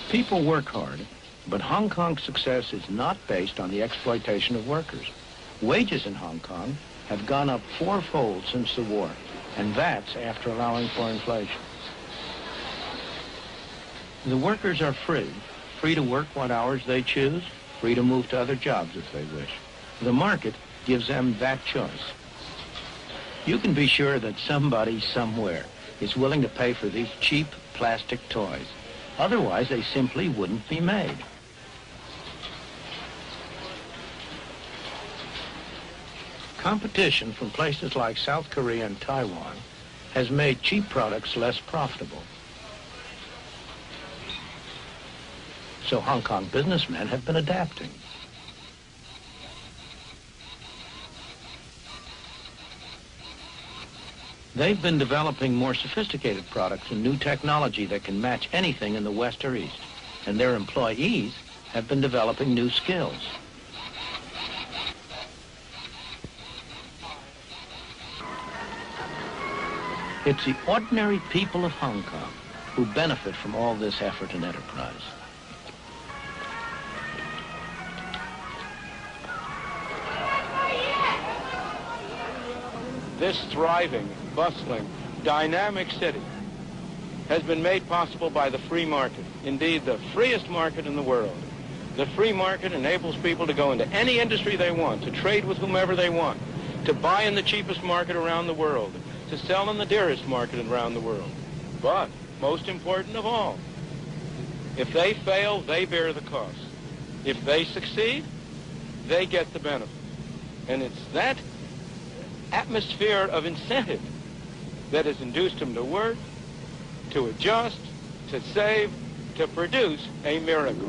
People work hard, but Hong Kong's success is not based on the exploitation of workers. Wages in Hong Kong have gone up fourfold since the war, and that's after allowing for inflation. The workers are free to work what hours they choose, free to move to other jobs if they wish. The market gives them that choice. You can be sure that somebody somewhere is willing to pay for these cheap plastic toys. Otherwise, they simply wouldn't be made. Competition from places like South Korea and Taiwan has made cheap products less profitable. So Hong Kong businessmen have been adapting. They've been developing more sophisticated products and new technology that can match anything in the West or East. And their employees have been developing new skills. It's the ordinary people of Hong Kong who benefit from all this effort and enterprise. This thriving, bustling, dynamic city has been made possible by the free market, indeed the freest market in the world. The free market enables people to go into any industry they want, to trade with whomever they want, to buy in the cheapest market around the world, to sell in the dearest market around the world. But, most important of all, if they fail, they bear the cost. If they succeed, they get the benefit. And it's that atmosphere of incentive that has induced them to work, to adjust, to save, to produce a miracle.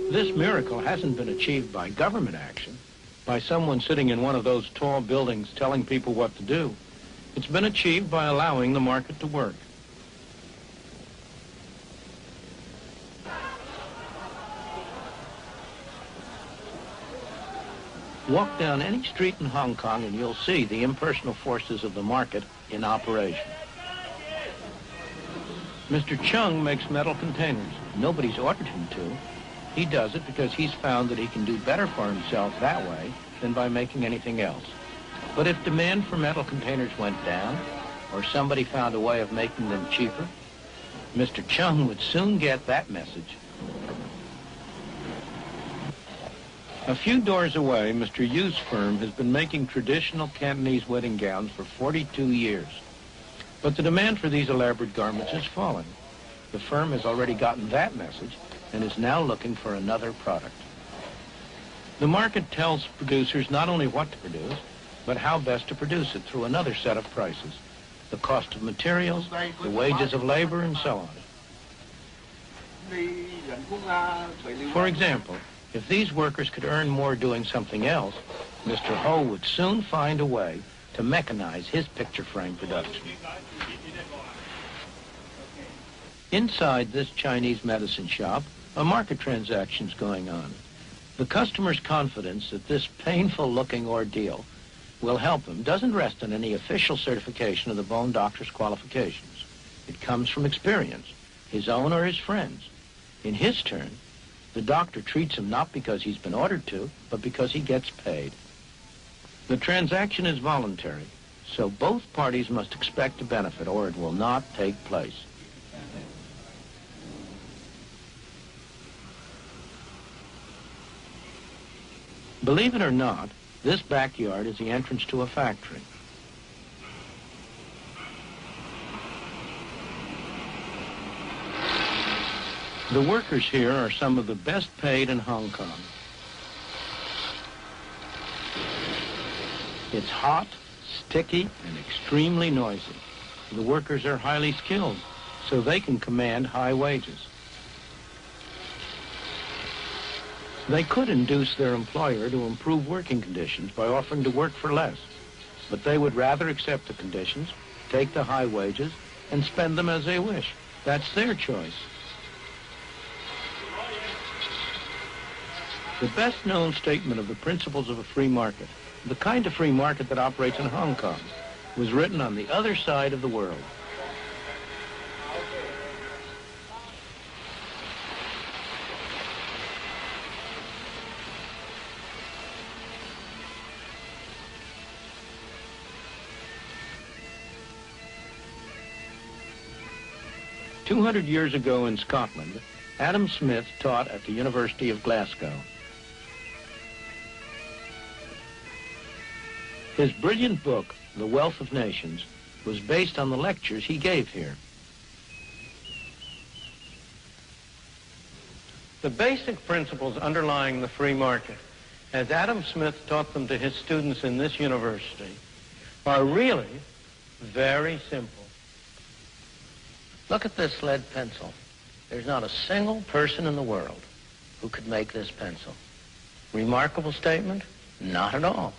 This miracle hasn't been achieved by government action, by someone sitting in one of those tall buildings telling people what to do. It's been achieved by allowing the market to work. Walk down any street in Hong Kong and you'll see the impersonal forces of the market in operation. Mr. Chung makes metal containers. Nobody's ordered him to. He does it because he's found that he can do better for himself that way than by making anything else. But if demand for metal containers went down, or somebody found a way of making them cheaper, Mr. Chung would soon get that message. A few doors away, Mr. Yu's firm has been making traditional Cantonese wedding gowns for 42 years. But the demand for these elaborate garments has fallen. The firm has already gotten that message and is now looking for another product. The market tells producers not only what to produce, but how best to produce it through another set of prices. The cost of materials, the wages of labor, and so on. For example, if these workers could earn more doing something else, Mr. Ho would soon find a way to mechanize his picture frame production. Inside this Chinese medicine shop, a market transaction's going on. The customer's confidence that this painful-looking ordeal will help him doesn't rest on any official certification of the bone doctor's qualifications. It comes from experience, his own or his friends. In his turn, the doctor treats him not because he's been ordered to, but because he gets paid. The transaction is voluntary, so both parties must expect to benefit or it will not take place. Believe it or not, this backyard is the entrance to a factory. The workers here are some of the best paid in Hong Kong. It's hot, sticky, and extremely noisy. The workers are highly skilled, so they can command high wages. They could induce their employer to improve working conditions by offering to work for less, but they would rather accept the conditions, take the high wages, and spend them as they wish. That's their choice. The best-known statement of the principles of a free market, the kind of free market that operates in Hong Kong, was written on the other side of the world. 200 years ago in Scotland, Adam Smith taught at the University of Glasgow. His brilliant book, The Wealth of Nations, was based on the lectures he gave here. The basic principles underlying the free market, as Adam Smith taught them to his students in this university, are really very simple. Look at this lead pencil. There's not a single person in the world who could make this pencil. Remarkable statement? Not at all.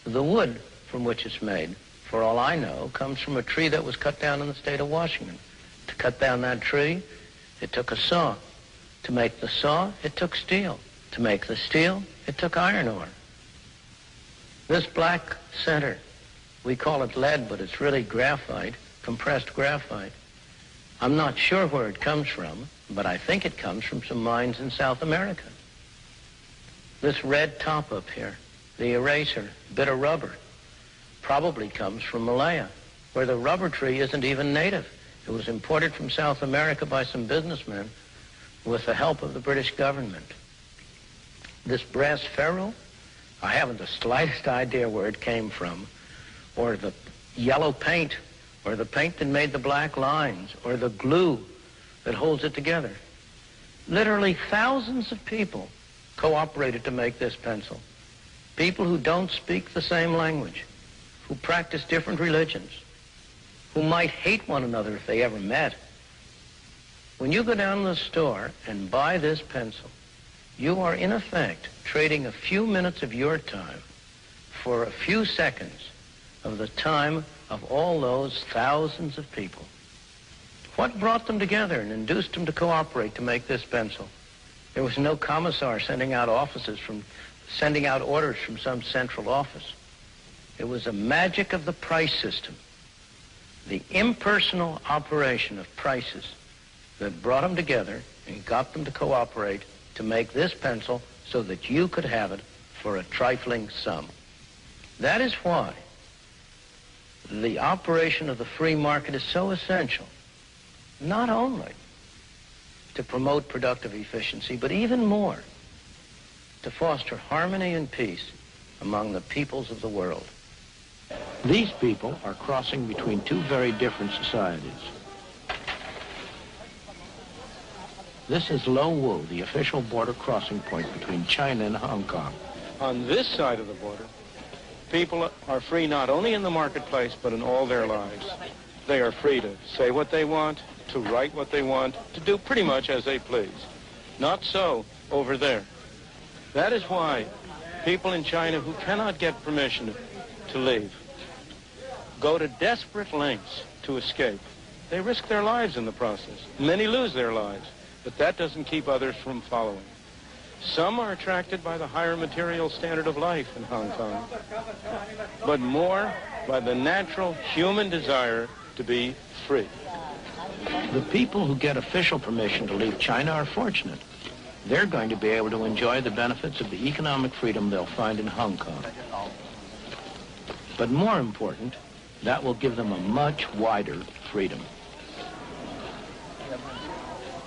The wood from which it's made, for all I know, comes from a tree that was cut down in the state of Washington. To cut down that tree, it took a saw. To make the saw, it took steel. To make the steel, it took iron ore. This black center, we call it lead, but it's really graphite, compressed graphite. I'm not sure where it comes from, but I think it comes from some mines in South America. This red top up here, the eraser, bit of rubber, probably comes from Malaya, where the rubber tree isn't even native. It was imported from South America by some businessmen with the help of the British government. This brass ferrule, I haven't the slightest idea where it came from, or the yellow paint, or the paint that made the black lines, or the glue that holds it together. Literally thousands of people cooperated to make this pencil. People who don't speak the same language, who practice different religions, who might hate one another if they ever met. When you go down to the store and buy this pencil, you are in effect trading a few minutes of your time for a few seconds of the time of all those thousands of people. What brought them together and induced them to cooperate to make this pencil? There was no commissar sending out orders from some central office. It was a magic of the price system, the impersonal operation of prices that brought them together and got them to cooperate to make this pencil so that you could have it for a trifling sum. That is why the operation of the free market is so essential, not only to promote productive efficiency, but even more to foster harmony and peace among the peoples of the world. These people are crossing between two very different societies. This is Lo Wu, the official border crossing point between China and Hong Kong. On this side of the border, people are free not only in the marketplace, but in all their lives. They are free to say what they want, to write what they want, to do pretty much as they please. Not so over there. That is why people in China who cannot get permission to leave go to desperate lengths to escape. They risk their lives in the process. Many lose their lives, but that doesn't keep others from following. Some are attracted by the higher material standard of life in Hong Kong, but more by the natural human desire to be free. The people who get official permission to leave China are fortunate. They're going to be able to enjoy the benefits of the economic freedom they'll find in Hong Kong. But more important, that will give them a much wider freedom.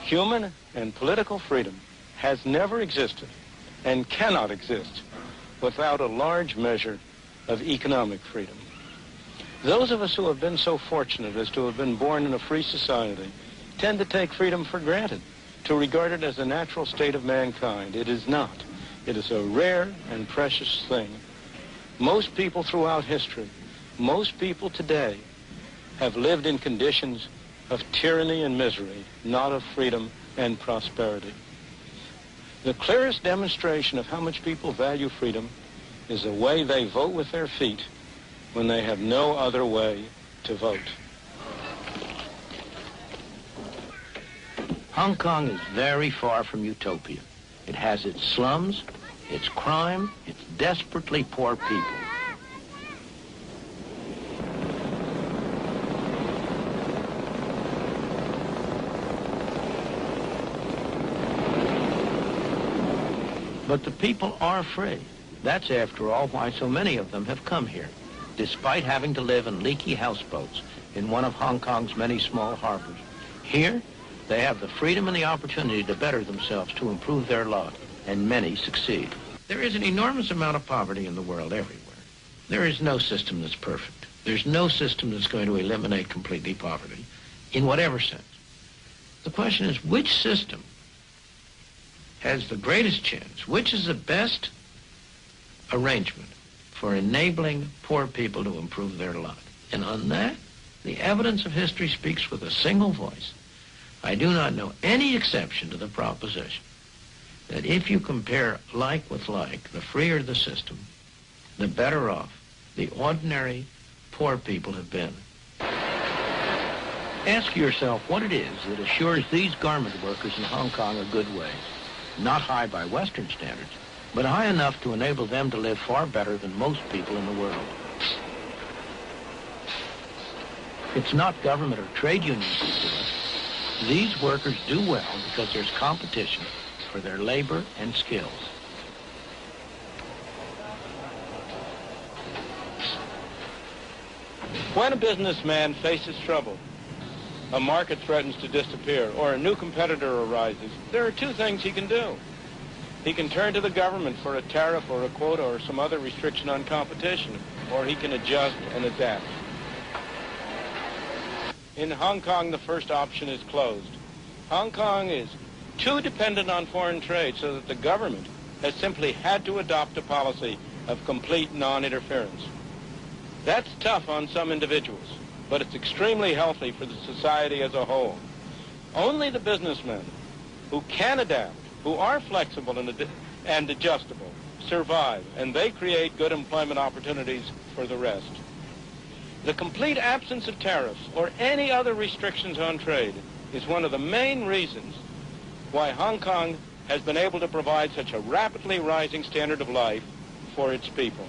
Human and political freedom has never existed and cannot exist without a large measure of economic freedom. Those of us who have been so fortunate as to have been born in a free society tend to take freedom for granted, to regard it as a natural state of mankind. It is not. It is a rare and precious thing. Most people throughout history, most people today have lived in conditions of tyranny and misery, not of freedom and prosperity. The clearest demonstration of how much people value freedom is the way they vote with their feet when they have no other way to vote. Hong Kong is very far from utopia. It has its slums, its crime, its desperately poor people. But the people are free. That's, after all, why so many of them have come here, despite having to live in leaky houseboats in one of Hong Kong's many small harbors. Here, they have the freedom and the opportunity to better themselves, to improve their lot, and many succeed. There is an enormous amount of poverty in the world everywhere. There is no system that's perfect. There's no system that's going to eliminate completely poverty, in whatever sense. The question is, which system has the greatest chance? Which is the best arrangement for enabling poor people to improve their lot? And on that, the evidence of history speaks with a single voice. I do not know any exception to the proposition that if you compare like with like, the freer the system, the better off the ordinary poor people have been. Ask yourself what it is that assures these garment workers in Hong Kong a good wage. Not high by Western standards, but high enough to enable them to live far better than most people in the world. It's not government or trade unions that do it. These workers do well because there's competition for their labor and skills. When a businessman faces trouble, a market threatens to disappear, or a new competitor arises, there are two things he can do. He can turn to the government for a tariff or a quota or some other restriction on competition, or he can adjust and adapt. In Hong Kong, the first option is closed. Hong Kong is too dependent on foreign trade so that the government has simply had to adopt a policy of complete non-interference. That's tough on some individuals, but it's extremely healthy for the society as a whole. Only the businessmen who can adapt, who are flexible and adjustable, survive, and they create good employment opportunities for the rest. The complete absence of tariffs or any other restrictions on trade is one of the main reasons why Hong Kong has been able to provide such a rapidly rising standard of life for its people.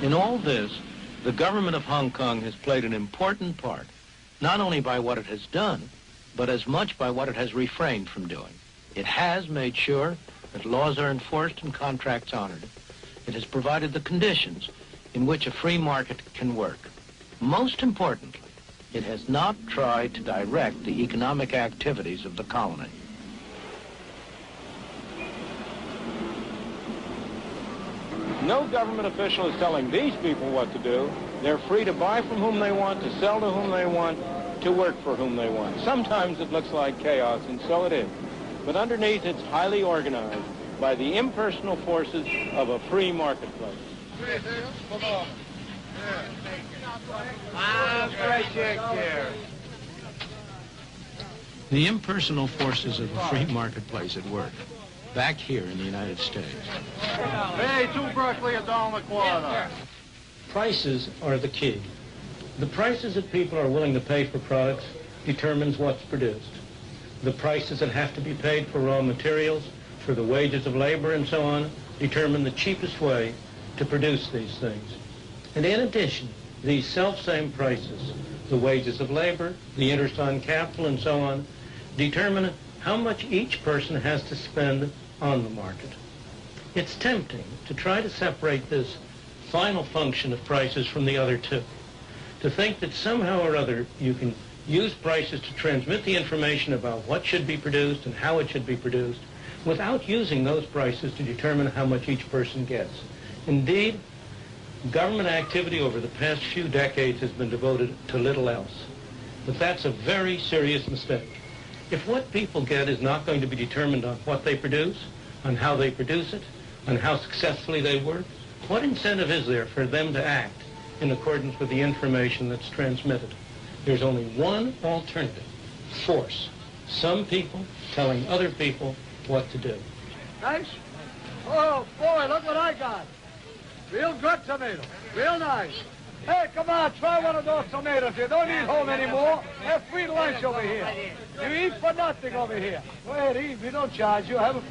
In all this, the government of Hong Kong has played an important part, not only by what it has done, but as much by what it has refrained from doing. It has made sure that laws are enforced and contracts honored. It has provided the conditions in which a free market can work. Most importantly, it has not tried to direct the economic activities of the colony. No government official is telling these people what to do. They're free to buy from whom they want, to sell to whom they want, to work for whom they want. Sometimes it looks like chaos, and so it is. But underneath, it's highly organized by the impersonal forces of a free marketplace. The impersonal forces of a free marketplace at work, back here in the United States. Hey, two broccoli, $1.25. Prices are the key. The prices that people are willing to pay for products determines what's produced. The prices that have to be paid for raw materials, for the wages of labor and so on, determine the cheapest way to produce these things. And in addition, these self-same prices, the wages of labor, the interest on capital and so on, determine how much each person has to spend on the market. It's tempting to try to separate this final function of prices from the other two, to think that somehow or other you can use prices to transmit the information about what should be produced and how it should be produced without using those prices to determine how much each person gets. Indeed, government activity over the past few decades has been devoted to little else. But that's a very serious mistake. If what people get is not going to be determined on what they produce, on how they produce it, on how successfully they work, what incentive is there for them to act in accordance with the information that's transmitted? There's only one alternative: force. Some people telling other people what to do. Nice? Oh, boy, look what I got. Real good tomato. Real nice. Hey, come on, try one of those tomatoes. You don't eat home anymore. Have free lunch over here. You eat for nothing over here. Go ahead, eat. We don't charge you. Have a